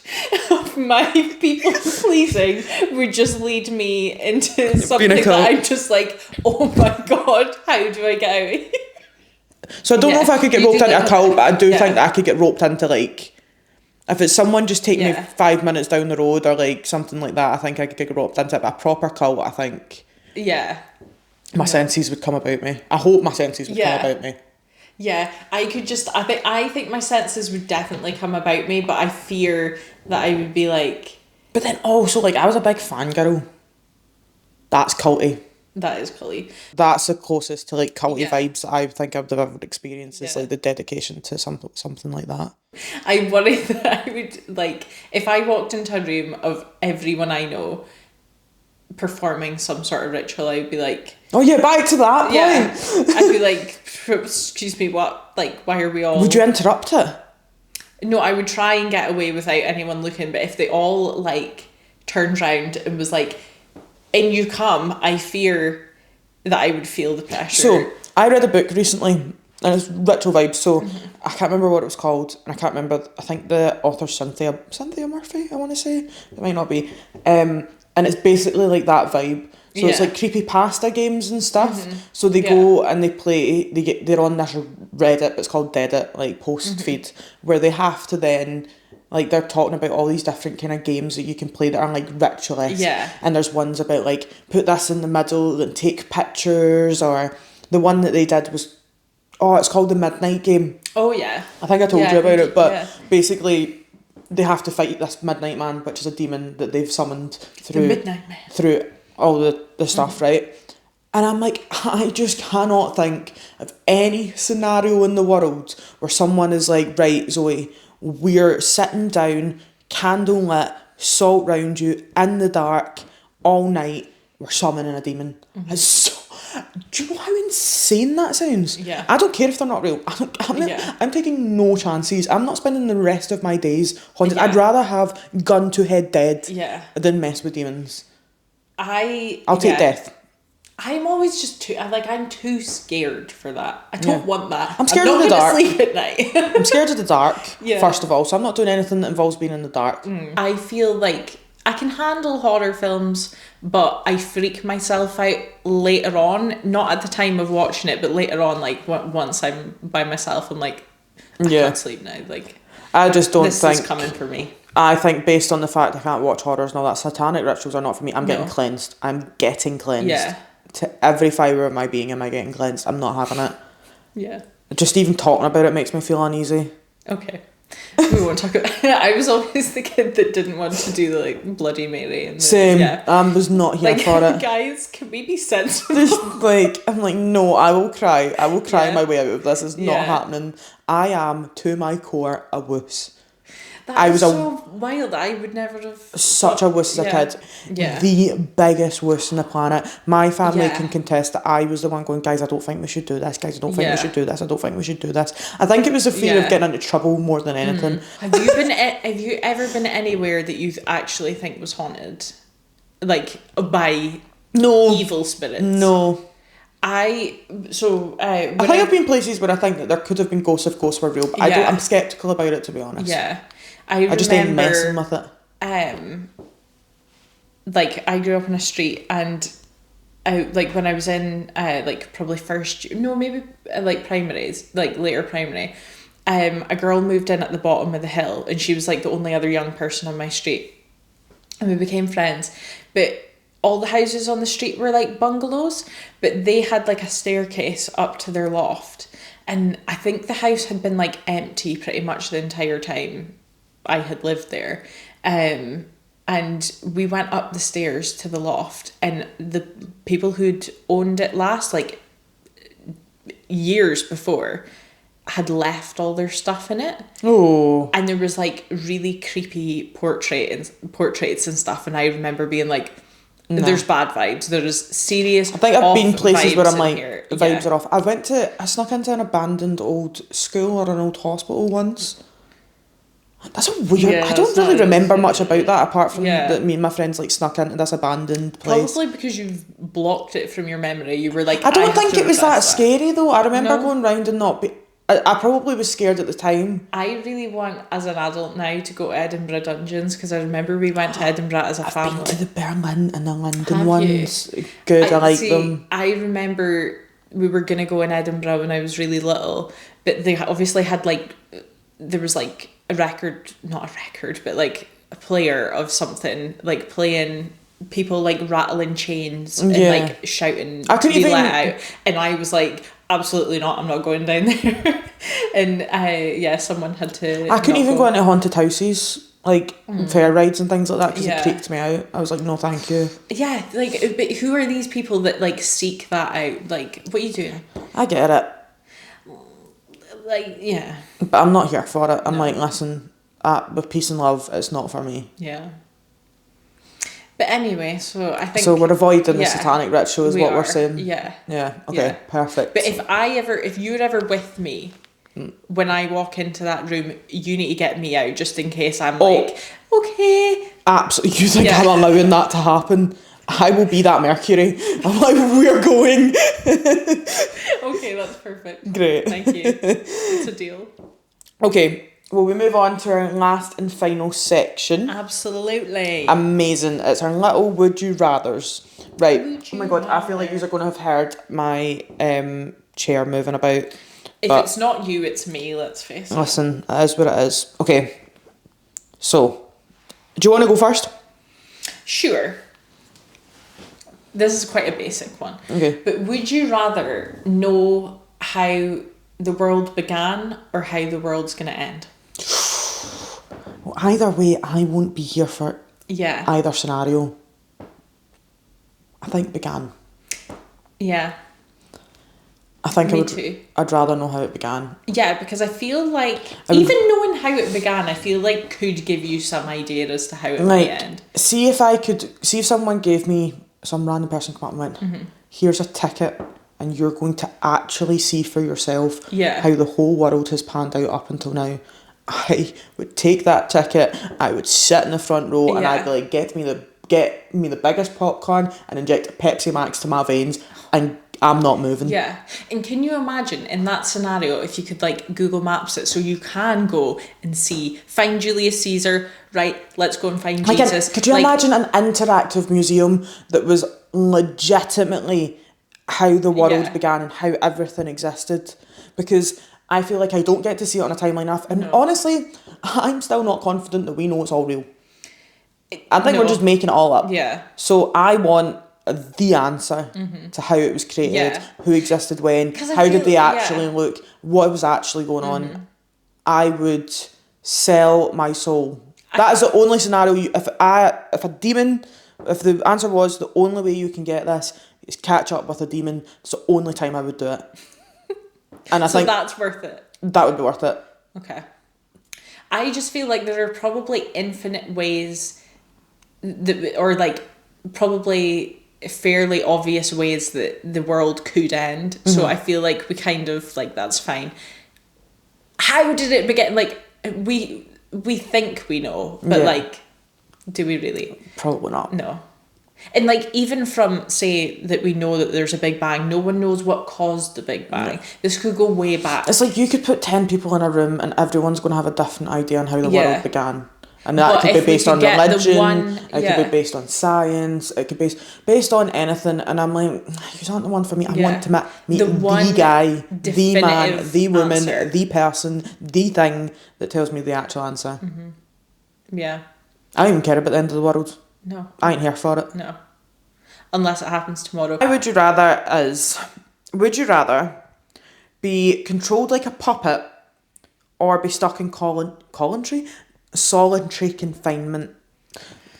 S1: of my people pleasing would just lead me into something that I'm just like, oh my god, how do I get out of here?
S2: So I don't know if I could get roped into a cult, but I do think that I could get roped into, like, if it's someone just taking me 5 minutes down the road or, like, something like that, I think I could get roped into it. But a proper cult, I think my senses would come about me. I hope my senses would come about me.
S1: Yeah, I think my senses would definitely come about me, but I fear that I would be like...
S2: But then also, like, I was a big fangirl. That's culty.
S1: That is culty.
S2: That's the closest to, like, culty vibes that I think I've ever experienced, is like the dedication to something like that.
S1: I worry that I would, like, if I walked into a room of everyone I know performing some sort of ritual, I would be like...
S2: Oh yeah, back to that point.
S1: Yeah, I'd be like, excuse me, what? Like, why are we all...
S2: Would you interrupt it?
S1: No, I would try and get away without anyone looking, but if they all, like, turned round and was like, in you come, I fear that I would feel the pressure.
S2: So, I read a book recently, and it's ritual vibes, so I can't remember what it was called, and I can't remember, I think the author's Cynthia Murphy, I want to say? It might not be. And it's basically like that vibe. So it's like creepypasta games and stuff. So they go and they play, they're on this Reddit, but it's called Deddit, like post feed, where they have to then, like, they're talking about all these different kind of games that you can play that are, like, ritualist.
S1: Yeah.
S2: And there's ones about, like, put this in the middle and take pictures, or the one that they did was, it's called the Midnight Game.
S1: Oh yeah.
S2: I think I told you about it, but basically they have to fight this Midnight Man, which is a demon that they've summoned through
S1: The Midnight Man.
S2: through all the stuff, right? And I'm like, I just cannot think of any scenario in the world where someone is like, right, Zoe, we're sitting down, candle lit, salt round you, in the dark, all night, we're summoning a demon. It's so... Do you know how insane that sounds.
S1: Yeah.
S2: I don't care if they're not real. I'm taking no chances. I'm not spending the rest of my days haunted.
S1: Yeah.
S2: I'd rather have gun to head dead than mess with demons. I'll take death.
S1: I'm always just I'm too scared for that. I don't want that.
S2: I'm scared of the dark.
S1: I'm not gonna sleep at night.
S2: I'm scared of the dark, first of all, so I'm not doing anything that involves being in the dark.
S1: I feel like I can handle horror films, but I freak myself out later on. Not at the time of watching it, but later on, like once I'm by myself, I'm like, I can't sleep now. Like,
S2: I just don't
S1: this
S2: think
S1: is coming for me.
S2: I think based on the fact I can't watch horrors and all that, satanic rituals are not for me. I'm getting cleansed. I'm getting cleansed.
S1: Yeah.
S2: To every fibre of my being am I getting cleansed. I'm not having it.
S1: Yeah.
S2: Just even talking about it makes me feel uneasy.
S1: Okay. We won't talk about I was always the kid that didn't want to do the like Bloody Mary and
S2: same. I was not here for it.
S1: Guys, can we be sensible?
S2: I'm like, no, I will cry my way out of this. It's not happening. I am to my core a wuss.
S1: That was so wild. I would never have...
S2: Such a wuss as a kid.
S1: Yeah.
S2: The biggest wuss on the planet. My family can contest that I was the one going, guys, I don't think we should do this. Guys, I don't think we should do this. I don't think we should do this. I think it was the fear of getting into trouble more than anything.
S1: Have you ever been anywhere that you actually think was haunted? Like, by evil spirits?
S2: No.
S1: I think
S2: I've been places where I think that there could have been ghosts if ghosts were real, but I'm sceptical about it, to be honest.
S1: Yeah.
S2: I just ain't messing with it.
S1: Like, I grew up in a street and when I was in probably primaries, like later primary, a girl moved in at the bottom of the hill and she was like the only other young person on my street and we became friends, but all the houses on the street were like bungalows, but they had like a staircase up to their loft, and I think the house had been like empty pretty much the entire time I had lived there. And we went up the stairs to the loft, and the people who'd owned it last, like years before, had left all their stuff in it.
S2: Oh.
S1: And there was like really creepy portraits and stuff, and I remember being like, there's bad vibes. There's serious.
S2: I think I've been places where I'm like,
S1: here.
S2: vibes are off. I snuck into an abandoned old school or an old hospital once. That's a weird. I don't really remember much about that apart from that me and my friends like snuck into this abandoned place.
S1: Probably because you've blocked it from your memory. You were like,
S2: I don't think it was that scary though. I remember going round and not be. I probably was scared at the time.
S1: I really want, as an adult now, to go to Edinburgh Dungeons because I remember we went to Edinburgh as a family.
S2: I've been to the Berlin and the London ones. Good, I like them.
S1: I remember we were going to go in Edinburgh when I was really little, but they obviously had like, there was like not a record, but like a player of something, like playing people like rattling chains and like shouting to be let out. And I was like, absolutely not, I'm not going down there. And someone had to...
S2: I couldn't even go into haunted houses, like fair rides and things like that, because it creeped me out. I was like, no thank you. Yeah,
S1: like, but who are these people that like seek that out? Like, what are you doing?
S2: I get it.
S1: Like, yeah.
S2: But I'm not here for it. I'm like, listen, with peace and love, it's not for me.
S1: Yeah. But anyway, so I think...
S2: So we're avoiding the satanic ritual is what we're saying?
S1: Yeah.
S2: Yeah, okay, perfect.
S1: But if you're ever with me, when I walk into that room, you need to get me out just in case I'm like, okay.
S2: Absolutely. You think I'm allowing that to happen? I will be that Mercury. I'm like, we're going.
S1: Okay, that's perfect.
S2: Great.
S1: Thank you. It's a deal.
S2: Okay. Well, we move on to our last and final section.
S1: Absolutely.
S2: Amazing. It's our little would you rathers. Right. Oh my god, I feel like you are going to have heard my chair moving about.
S1: If it's not you, it's me, let's face it.
S2: Listen, it is what it is. Okay. So, do you want to go first?
S1: Sure. This is quite a basic one.
S2: Okay.
S1: But would you rather know how the world began or how the world's going to end?
S2: Well, either way, I won't be here for either scenario. I think began.
S1: Yeah.
S2: I think
S1: Me too.
S2: I'd rather know how it began.
S1: Yeah, because I feel like even knowing how it began, I feel like could give you some idea as to how it may end.
S2: See if someone gave me, some random person come up and went, here's a ticket and you're going to actually see for yourself
S1: Yeah.
S2: how the whole world has panned out up until now, I would take that ticket, I would sit in the front row, and I'd be like, get me the biggest popcorn and inject a Pepsi Max to my veins, and I'm not moving.
S1: Yeah. And can you imagine in that scenario if you could like Google Maps it so you can go and find Julius Caesar, right, let's go and find Jesus.
S2: Could you imagine an interactive museum that was legitimately how the world began and how everything existed? Because I feel like I don't get to see it on a timely enough. And honestly, I'm still not confident that we know it's all real. I think we're just making it all up.
S1: Yeah.
S2: So I want the answer to how it was created, who existed when, how did they actually look, what was actually going on. I would sell my soul. That is the only scenario. If the answer was the only way you can get this is catch up with a demon, it's the only time I would do it. And I think
S1: that's worth it.
S2: That would be worth it.
S1: Okay. I just feel like there are probably infinite ways or like probably fairly obvious ways that the world could end. So I feel like we kind of like that's fine. How did it begin? Like we think we know, but like, do we really?
S2: Probably not.
S1: No. And like even from say that we know that there's a Big Bang, no one knows what caused the Big Bang. Yeah. This could go way back.
S2: It's like you could put 10 people in a room and everyone's going to have a different idea on how the world began. And that could be based on religion, it could be based on science, it could be based on anything. And I'm like, you aren't the one for me. I want to meet the guy, the man, the woman, the person, the thing that tells me the actual answer.
S1: Yeah.
S2: I don't even care about the end of the world.
S1: No.
S2: I ain't here for it.
S1: No. Unless it happens tomorrow.
S2: Would you rather be controlled like a puppet or be stuck in solitary confinement?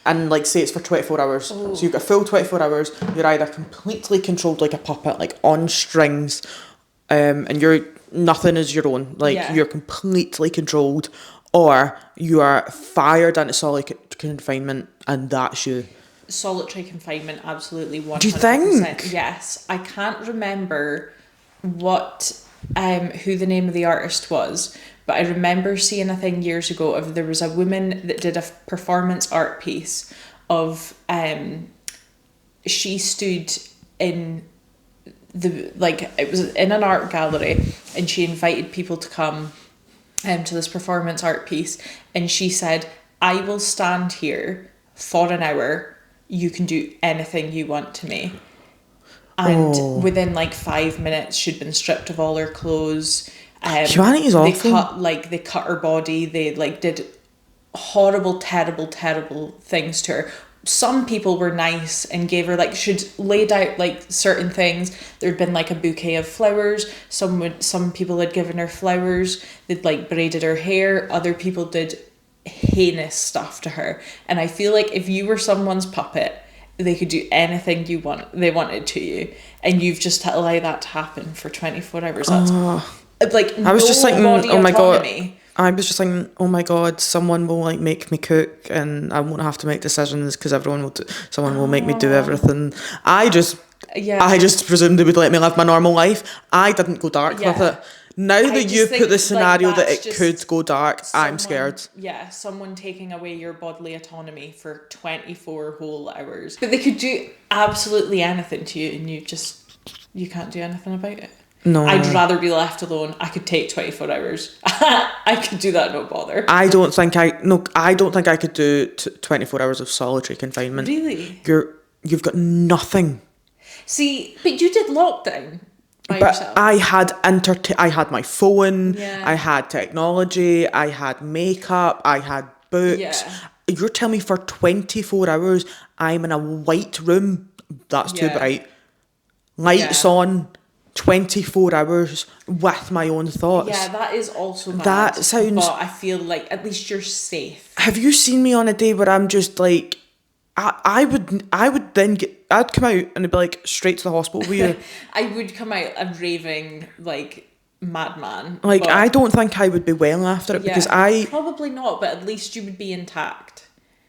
S2: And like say it's for 24 hours.
S1: Ooh.
S2: So you've got a full 24 hours. You're either completely controlled like a puppet, like on strings, and nothing is your own. Like you're completely controlled, or you are fired into solitary confinement and that's you.
S1: Solitary confinement, absolutely 100%.
S2: Do you think?
S1: Yes. I can't remember what who the name of the artist was, but I remember seeing a thing years ago of there was a woman that did a performance art piece of she stood in it was in an art gallery and she invited people to come to this performance art piece, and she said, I will stand here for an hour, you can do anything you want to me. And within 5 minutes she'd been stripped of all her clothes.
S2: Humanity's awful.
S1: They cut her body, they did horrible, terrible things to her. Some people were nice and gave her she'd laid out certain things. There'd been a bouquet of flowers. Some people had given her flowers. They'd braided her hair. Other people did heinous stuff to her. And I feel like if you were someone's puppet, they could do anything they wanted to you, and you've just to allow that to happen for 24 hours. That's
S2: I was just thinking, oh my god. I was just thinking, oh my god, someone will make me cook and I won't have to make decisions because someone will make me do everything. I just presumed they would let me live my normal life. I didn't go dark with it. Now that you put the scenario that it could go dark, I'm scared.
S1: Yeah, someone taking away your bodily autonomy for 24 whole hours. But they could do absolutely anything to you and you can't do anything about it.
S2: No.
S1: I'd rather be left alone. I could take 24 hours. I could do that, no bother.
S2: I don't think I could do 24 hours of solitary confinement.
S1: Really?
S2: You've got nothing.
S1: See, but you did lockdown by yourself.
S2: I had my phone, I had technology, I had makeup, I had books. Yeah. You're telling me for 24 hours I'm in a white room? That's too bright. Lights on. 24 hours with my own thoughts.
S1: Yeah, that is also bad.
S2: That sounds...
S1: But I feel like at least you're safe.
S2: Have you seen me on a day where I'm just I'd come out and it'd be straight to the hospital with you.
S1: I would come out a raving madman.
S2: I don't think I would be well after it because
S1: probably not, but at least you would be intact.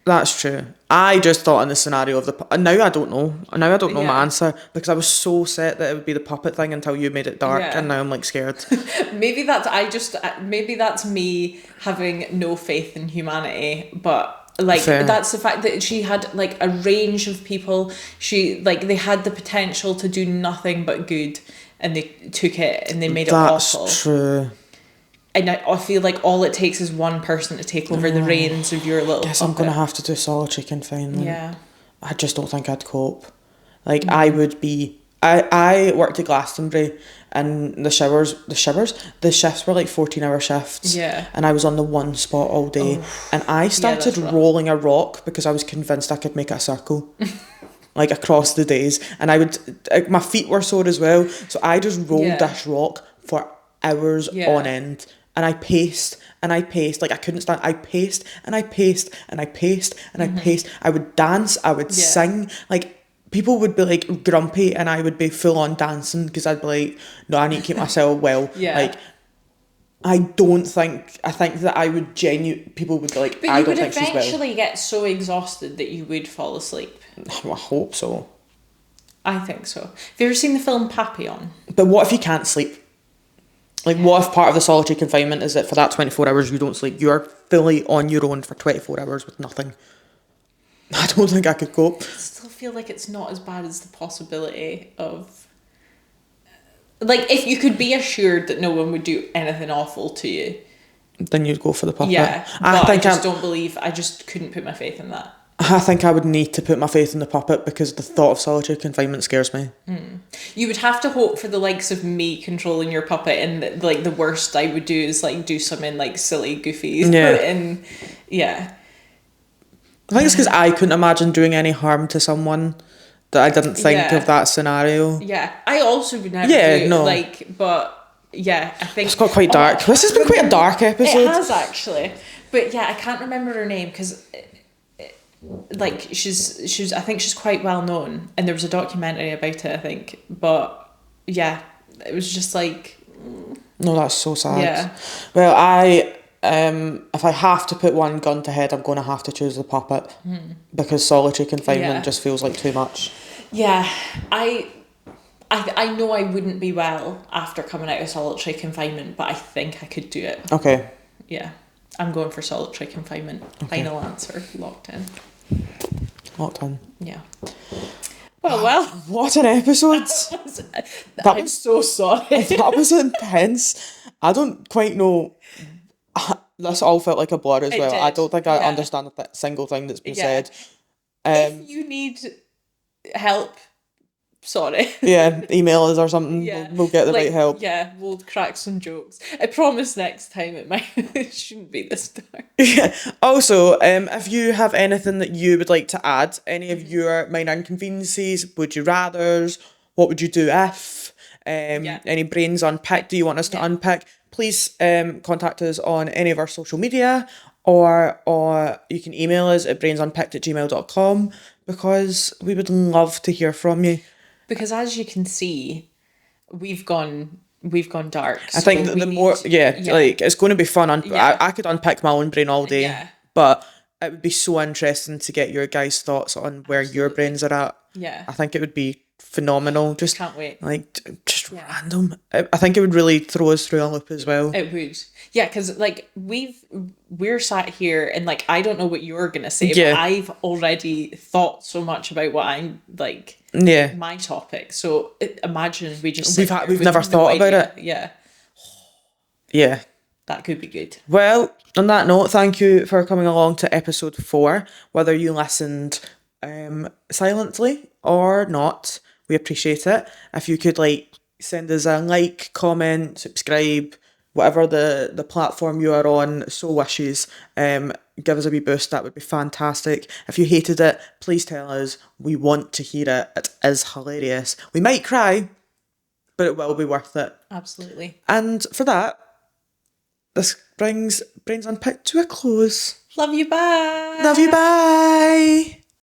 S2: That's true. I just thought in the scenario of the... Now I don't know. Now I don't know my answer because I was so set that it would be the puppet thing until you made it dark and now I'm like scared.
S1: Maybe that's me having no faith in humanity, but like
S2: Fair.
S1: that's the fact that she had like a range of people. They had the potential to do nothing but good and they took it and they made it awful.
S2: That's true.
S1: And I feel like all it takes is one person to take over the reins of your little
S2: Guess
S1: puppet.
S2: I'm going to have to do solitary confinement.
S1: Yeah.
S2: I just don't think I'd cope. Like, I would be... I worked at Glastonbury and the shifts were like 14-hour shifts.
S1: Yeah.
S2: And I was on the one spot all day. And I started rolling a rock because I was convinced I could make it a circle. Like, across the days. And I would... my feet were sore as well. So I just rolled this rock for hours on end. And I paced, like I couldn't stand. I paced, and I paced, and I paced, and I paced. I would dance, I would sing. Like, people would be like grumpy, and I would be full on dancing because I'd be like, no, I need to keep myself well. Like, I think that I would people would be like,
S1: but
S2: I
S1: you
S2: don't
S1: would
S2: think she's well.
S1: eventually get so exhausted that you would fall asleep.
S2: I hope so.
S1: I think so. Have you ever seen the film Papillon?
S2: But what if you can't sleep? Like, what if part of the solitary confinement is that for that 24 hours you don't sleep? You're fully on your own for 24 hours with nothing. I don't think I could cope.
S1: I still feel like it's not as bad as the possibility of... Like, if you could be assured that no one would do anything awful to you...
S2: Then you'd go for the puppet.
S1: Yeah, I just couldn't put my faith in that.
S2: I think I would need to put my faith in the puppet because the thought of solitary confinement scares me.
S1: You would have to hope for the likes of me controlling your puppet, and like the worst I would do is like do something like silly, goofy. And I
S2: think it's because I couldn't imagine doing any harm to someone that I didn't think of that scenario.
S1: Yeah, I also would never but yeah, I think...
S2: It's got quite dark. This has been quite a dark episode.
S1: It has, actually. But yeah, I can't remember her name because... Like, she's I think she's quite well known, and there was a documentary about it, I think, but yeah, it was just like...
S2: No, that's so sad.
S1: Yeah.
S2: Well, if I have to put one gun to head, I'm going to have to choose the puppet because solitary confinement just feels like too much.
S1: Yeah, I know I wouldn't be well after coming out of solitary confinement, but I think I could do it.
S2: Okay.
S1: Yeah, I'm going for solitary confinement. Okay. Final answer, locked in.
S2: Locked in.
S1: Yeah. Well.
S2: What an episode.
S1: I'm so sorry.
S2: That was intense. I don't quite know. This all felt like a blur as well. I don't think I understand a single thing that's been said.
S1: If you need help, sorry.
S2: Yeah, email us or something. Yeah. We'll get the right help.
S1: Yeah, we'll crack some jokes. I promise next time it shouldn't be this dark.
S2: Yeah. Also, if you have anything that you would like to add, any of your minor inconveniences, would you rathers, what would you do if, any brains unpicked do you want us to unpick, please contact us on any of our social media, or you can email us at brainsunpicked@gmail.com because we would love to hear from you. Because
S1: as you can see, we've gone dark.
S2: I think the more, like, it's going to be fun. I could unpick my own brain all day, but it would be so interesting to get your guys' thoughts on where your brains are at. Yeah. I think it would be phenomenal. Just can't wait. Like, just random. I think it would really throw us through a loop as well.
S1: It would. Yeah, because like we're sat here and like I don't know what you're gonna say, but I've already thought so much about what I'm like. Yeah. My topic. So imagine we've
S2: never thought about it.
S1: Yeah.
S2: Yeah.
S1: That could be good.
S2: Well, on that note, thank you for coming along to episode 4. Whether you listened silently or not, we appreciate it. If you could send us a like, comment, subscribe, whatever the platform you are on so wishes, give us a wee boost, that would be fantastic. If you hated it, please tell us. We want to hear it. It is hilarious. We might cry, but it will be worth it.
S1: Absolutely.
S2: And for that, this brings Brains Unpicked to a close.
S1: Love you, bye.
S2: Love you, bye.